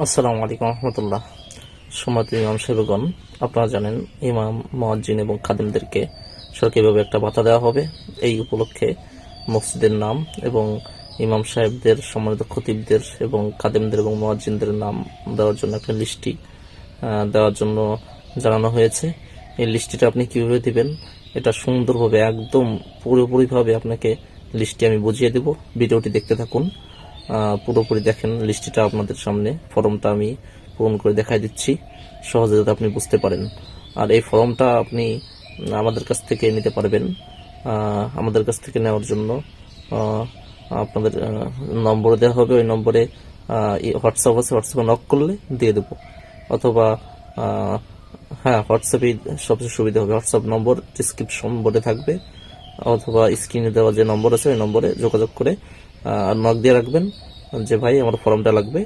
আসসালামু আলাইকুম রহমতুল্লাহ। সম্মানিত ইমাম সাহেবগণ, আপনারা জানেন ইমাম, মুয়াজ্জিন এবং খাদেমদেরকে সরকারিভাবে একটা ভাতা দেওয়া হবে। এই উপলক্ষে মসজিদের নাম এবং ইমাম সাহেবদের, সম্মানিত খতিবদের এবং খাদেমদের এবং মুয়াজ্জিনদের নাম দেওয়ার জন্য একটা লিস্টি দেওয়ার জন্য জানানো হয়েছে। এই লিস্টিটা আপনি কিভাবে দিবেন, এটা সুন্দরভাবে একদম পুরোপুরিভাবে আপনাকে লিস্টটি আমি বুঝিয়ে দেব। ভিডিওটি দেখতে থাকুন, পুরোপুরি দেখেন লিস্টটা আপনাদের সামনে। ফর্মটা আমি পূরণ করে দেখাই দিচ্ছি সহজে, যাতে আপনি বুঝতে পারেন। আর এই ফর্মটা আপনি আমাদের কাছ থেকে নিতে পারবেন। আমাদের কাছ থেকে নেওয়ার জন্য আপনাদের নম্বর দেওয়া হবে। ওই নম্বরে হোয়াটসঅ্যাপ আছে, হোয়াটসঅ্যাপে নক করলে দিয়ে দেবো। অথবা হ্যাঁ, হোয়াটসঅ্যাপে সবচেয়ে সুবিধা হবে। হোয়াটসঅ্যাপ নম্বর ডিসক্রিপশন বোর্ডে থাকবে, অথবা স্ক্রিনে দেওয়া যে নম্বর আছে ওই নম্বরে যোগাযোগ করে নক দিয়ে রাখবেন যে ভাই আমার ফর্মটা লাগবে,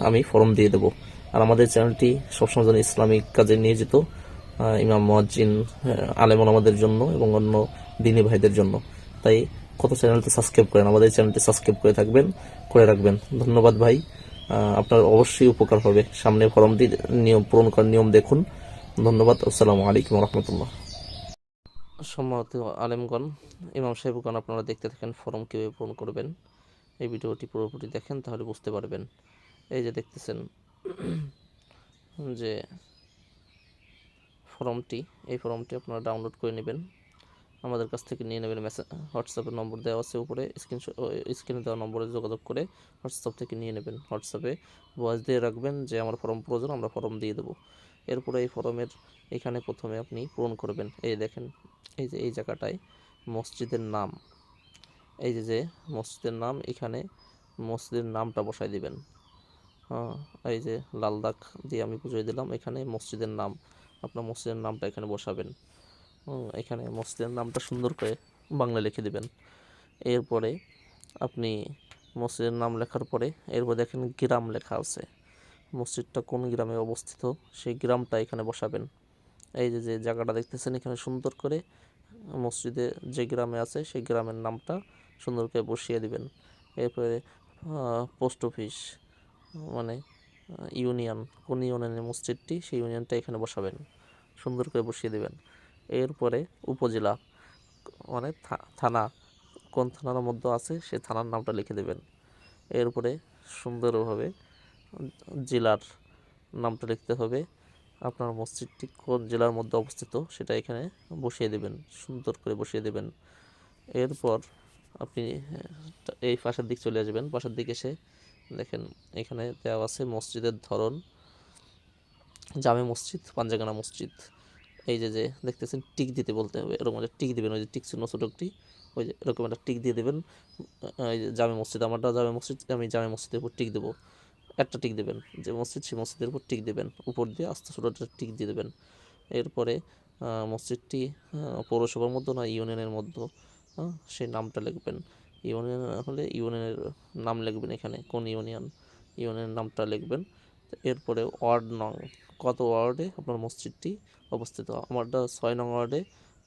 আমি ফর্ম দিয়ে দেবো। আর আমাদের চ্যানেলটি সবসময় যেন ইসলামিক কাজে নিয়োজিত, ইমাম, মুয়াজ্জিন, আলেম ওলামাদের জন্য এবং অন্য দিনী ভাইদের জন্য। তাই কত চ্যানেলটি সাবস্ক্রাইব করেন, আমাদের চ্যানেলটি সাবস্ক্রাইব করে করে রাখবেন। ধন্যবাদ ভাই, আপনার অবশ্যই উপকার হবে। সামনে ফর্মটি নিয়ম পূরণ করার নিয়ম দেখুন। ধন্যবাদ। আসসালামু আলাইকুম রহমতুল্লাহ। সম্মানিত আলেমগণ, ইমাম সাহেবগণ, আপনারা দেখতে থাকেন ফর্ম কীভাবে পূরণ করবেন। এই ভিডিওটি পুরোপুরি দেখেন, তাহলে বুঝতে পারবেন। এই যে দেখতেছেন যে ফর্মটি, এই ফর্মটি আপনারা ডাউনলোড করে নেবেন, আমাদের কাছ থেকে নিয়ে নেবেন। হোয়াটসঅ্যাপের নম্বর দেওয়া আছে উপরে, স্ক্রিনে দেওয়া নম্বরে যোগাযোগ করে হোয়াটসঅ্যাপ থেকে নিয়ে নেবেন। হোয়াটসঅ্যাপে ভয়েস দিয়ে রাখবেন যে আমার ফর্ম প্রয়োজন, আমরা ফর্ম দিয়ে দেবো। এরপরে এই ফর্মের এখানে প্রথমে আপনি পূরণ করবেন। এই দেখেন, এই যে এই জায়গাটায় মসজিদের নাম, এই যে মসজিদের নাম, এখানে মসজিদের নামটা বসাই দিবেন। এই যে লাল দাগ দিয়ে আমি বুঝিয়ে দিলাম, এখানে মসজিদের নাম, আপনার মসজিদের নামটা এখানে বসাবেন। এখানে মসজিদের নামটা সুন্দর করে বাংলা লিখে দিবেন। এরপরে আপনি মসজিদের নাম লেখার পরে এরপর দেখেন গ্রাম লেখা আছে, মসজিদটা কোন গ্রামে অবস্থিত সেই গ্রামটা এখানে বসাবেন। এই যে জায়গাটা দেখতেছেন, এখানে সুন্দর করে মসজিদে যে গ্রামে আছে সেই গ্রামের নামটা সুন্দর করে বসিয়ে দিবেন। এরপরে পোস্ট অফিস, মানে ইউনিয়ন, কোন ইউনিয়নের মসজিদটি সেই ইউনিয়নটা এখানে বসাবেন, সুন্দর করে বসিয়ে দেবেন। এরপরে উপজেলা, মানে থানা, কোন থানার মধ্যে আছে সেই থানার নামটা লিখে দেবেন। এরপরে সুন্দরভাবে জেলার নামটা লিখতে হবে, আপনার মসজিদটি কোন জেলার মধ্যে অবস্থিত সেটা এখানে বসিয়ে দেবেন, সুন্দর করে বসিয়ে দেবেন। এরপর আপনি এই পাশের দিক চলে আসবেন। পাশের দিকে এসে দেখেন এখানে দেওয়া আছে মসজিদের ধরন, জামে মসজিদ, পাঞ্জাগানা মসজিদ। এই যে দেখতেছেন টিক দিতে বলতে হবে, এরকম একটা টিক দিবেন, ওই যে টিক চিহ্ন ছোট একটি, ওই যে এরকম একটা টিক দিয়ে দেবেন। এই যে জামে মসজিদ, আমারটা জামে মসজিদ, আমি জামে মসজিদের উপর টিক দেবো, একটা টিক দেবেন। যে মসজিদ সেই মসজিদের উপর টিক দেবেন, উপর দিয়ে আস্তে ছোটো একটা টিক দিয়ে দেবেন। এরপরে মসজিদটি পৌরসভার মধ্যে না ইউনিয়নের মধ্যে, সেই নামটা লিখবেন। ইউনিয়ন হলে ইউনিয়নের নাম লিখবেন, এখানে কোন ইউনিয়ন, ইউনিয়নের নামটা লিখবেন। এরপরে ওয়ার্ড নং, কত ওয়ার্ডে আপনার মসজিদটি অবস্থিত। আমারটা 6 নং ওয়ার্ডে,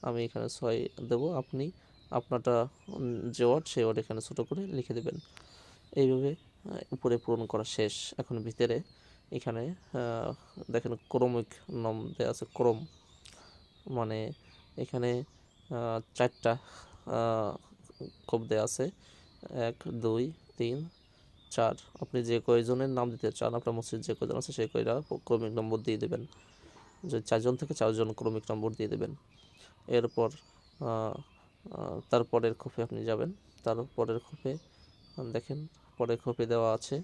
আমি এখানে 6 দেবো। আপনি আপনারটা যে ওয়ার্ড সেই ওয়ার্ড এখানে ছোটো করে লিখে দেবেন। এইভাবে উপরে পূরণ করা শেষ। এখন ভিতরে এখানে দেখেন ক্রমিক নাম দেওয়া আছে, ক্রম, মানে এখানে 4টা খোপ দেওয়া আছে, 1 2 3 4। আপনি যে কয়জনের নাম দিতে চান, আপনার মসজিদ যে কয়জন আছে সেই কয়টা ক্রমিক নম্বর দিয়ে দেবেন। যদি 4 জন থেকে 4 জন ক্রমিক নম্বর দিয়ে দেবেন। এরপর তারপরের খোপে আপনি যাবেন। তারপরের খোপে দেখেন, পরের খোপে দেওয়া আছে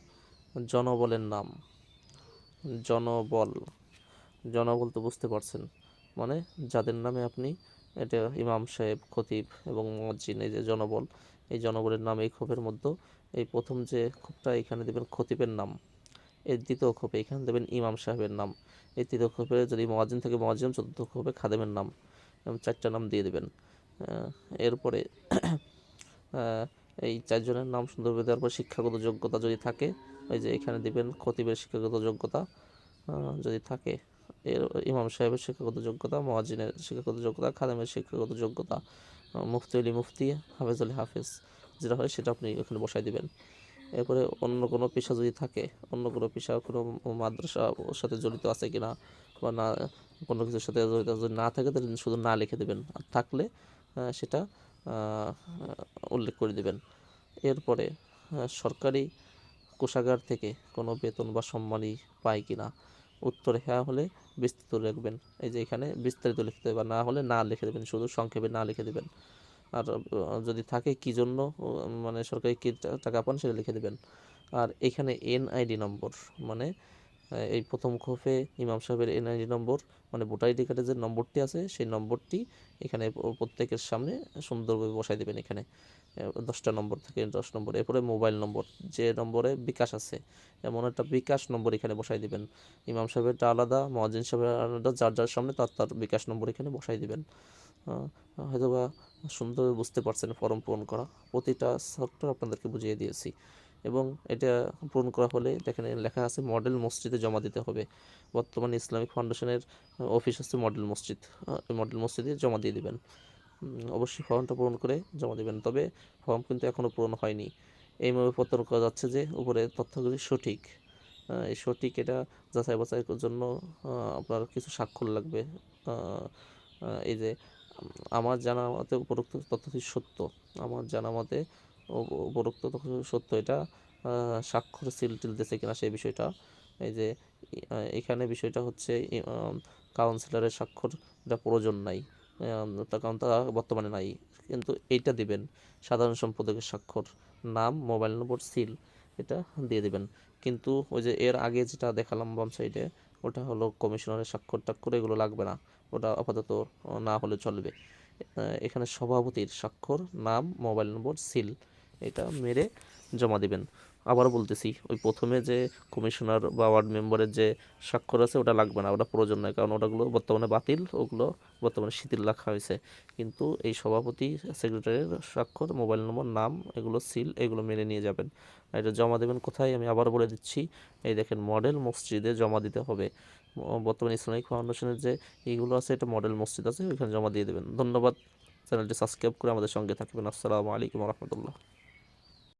জনবলের নাম। জনবল, জনবল তো বুঝতে পারছেন, মানে যাদের নামে আপনি, এটা ইমাম সাহেব, খতিব এবং মুয়াজ্জিন, এই যে জনবল, এই জনবলের নাম এই খোপের মধ্যে। এই প্রথম যে খোপটা এখানে দেবেন খতিবের নাম, এর দ্বিতীয় খোপে এখানে দেবেন ইমাম সাহেবের নাম, এই তৃতীয় খোপে যদি মুয়াজ্জিন থেকে মুয়াজ্জিন, চতুর্থ খোপে খাদেমের নাম, এবং 4টা নাম দিয়ে দেবেন। এরপরে এই 4 জনের নাম সুন্দরভাবে দেওয়ার পর শিক্ষাগত যোগ্যতা যদি থাকে, ওই যে এখানে দিবেন খতিবের শিক্ষাগত যোগ্যতা যদি থাকে, এর ইমাম সাহেবের শিক্ষাগত যোগ্যতা, মুয়াজ্জিনের শিক্ষাগত যোগ্যতা, খাদেমের শিক্ষাগত যোগ্যতা, মুফতি আলী মুফতি, হাফেজ আলী হাফেজ, যেটা হয় সেটা আপনি এখানে বসাই দিবেন। এরপরে অন্য কোনো পেশা যদি থাকে, অন্য কোনো পেশা কোনো মাদ্রাসা ওর সাথে জড়িত আছে কিনা বা না, কোনো কিছুর সাথে জড়িত যদি না থাকে তাহলে শুধু না লিখে দেবেন, আর থাকলে সেটা উল্লেখ করে দেবেন। এরপরে সরকারি কোষাগার থেকে কোনো বেতন বা সম্মানী পায় কিনা, উত্তর হ্যাঁ হলে বিস্তৃত লিখবেন। এই যে এখানে বিস্তারিত লিখতে হবে, বা না হলে না লিখে দেবেন, শুধু সংক্ষেপে না লিখে দেবেন। আর যদি থাকে কী জন্য মানে সরকারি কী টাকা পান সেটা লিখে দেবেন। আর এখানে এনআইডি নম্বর মানে এই প্রথম খোপে ইমাম সাহেবের এনআইডি নম্বর মানে ভোটার আইডি কার্ডের যে নম্বরটি আছে সেই নম্বরটি এখানে প্রত্যেকের সামনে সুন্দরভাবে বসাই দেবেন। এখানে 10টা নম্বর থেকে 10 নম্বর, এরপরে মোবাইল নম্বর যে নম্বরে বিকাশ আছে এমন একটা বিকাশ নম্বর এখানে বসাই দিবেন। ইমাম সাহেবেরটা আলাদা, মুয়াজ্জিন সাহেবের আলাদা, যার যার সামনে তার তার বিকাশ নম্বর এখানে বসাই দিবেন। হয়তোবা সুন্দরভাবে বুঝতে পারছেন ফর্ম পূরণ করা, প্রতিটা সেক্টর আপনাদেরকে বুঝিয়ে দিয়েছি। এবং এটা পূরণ করা হলে দেখেন লেখা আছে মডেল মসজিদে জমা দিতে হবে। বর্তমানে ইসলামিক ফাউন্ডেশনের অফিস আছে মডেল মসজিদ, মডেল মসজিদে জমা দিয়ে দিবেন। অবশ্যই ফর্মটা পূরণ করে জমা দেবেন। তবে ফর্ম কিন্তু এখনও পূরণ হয়নি, এইভাবে প্রত্যয়ন করা যাচ্ছে যে উপরে তথ্যগুলি সঠিক। এই সঠিক এটা যাচাই বাছাইয়ের জন্য আপনার কিছু স্বাক্ষর লাগবে। এই যে আমার জানা মতে উপরোক্ত তথ্যটি সত্য, আমার জানা মতে উপরোক্ত তথ্য সত্য, এটা স্বাক্ষর সিল টিল দিয়েছে কিনা সেই বিষয়টা। এই যে এখানে বিষয়টা হচ্ছে কাউন্সিলরের স্বাক্ষর এটা প্রয়োজন নাই, তার কারণ তারা বর্তমানে নাই, কিন্তু এইটা দিবেন সাধারণ সম্পাদকের স্বাক্ষর, নাম, মোবাইল নম্বর, সিল, এটা দিয়ে দিবেন। কিন্তু ওই যে এর আগে যেটা দেখালাম বাম সাইডে ওটা হলো কমিশনারের স্বাক্ষর টাক্ষর এগুলো লাগবে না, ওটা আপাতত না হলে চলবে। এখানে সভাপতির স্বাক্ষর, নাম, মোবাইল নম্বর, সিল এটা মেরে জমা দিবেন। আবার বলতেছি ওই প্রথমে যে কমিশনার বা ওয়ার্ড মেম্বারের যে স্বাক্ষর আছে ওটা লাগবে না, ওটা প্রয়োজন নয়, কারণ ওটাগুলো বর্তমানে বাতিল, ওগুলো বর্তমানে শিথিল রাখা হয়েছে। কিন্তু এই সভাপতি, সেক্রেটারির স্বাক্ষর, মোবাইল নম্বর, নাম, এগুলো সিল, এগুলো মেরে নিয়ে যাবেন। আর এটা জমা দেবেন কোথায় আমি আবার বলে দিচ্ছি, এই দেখেন মডেল মসজিদে জমা দিতে হবে। বর্তমানে ইসলামিক ফাউন্ডেশনের যে এইগুলো আছে এটা মডেল মসজিদ আছে, ওইখানে জমা দিয়ে দেবেন। ধন্যবাদ। চ্যানেলটি সাবস্ক্রাইব করে আমাদের সঙ্গে থাকবেন। আসসালামু আলাইকুম রহমতুল্লাহ।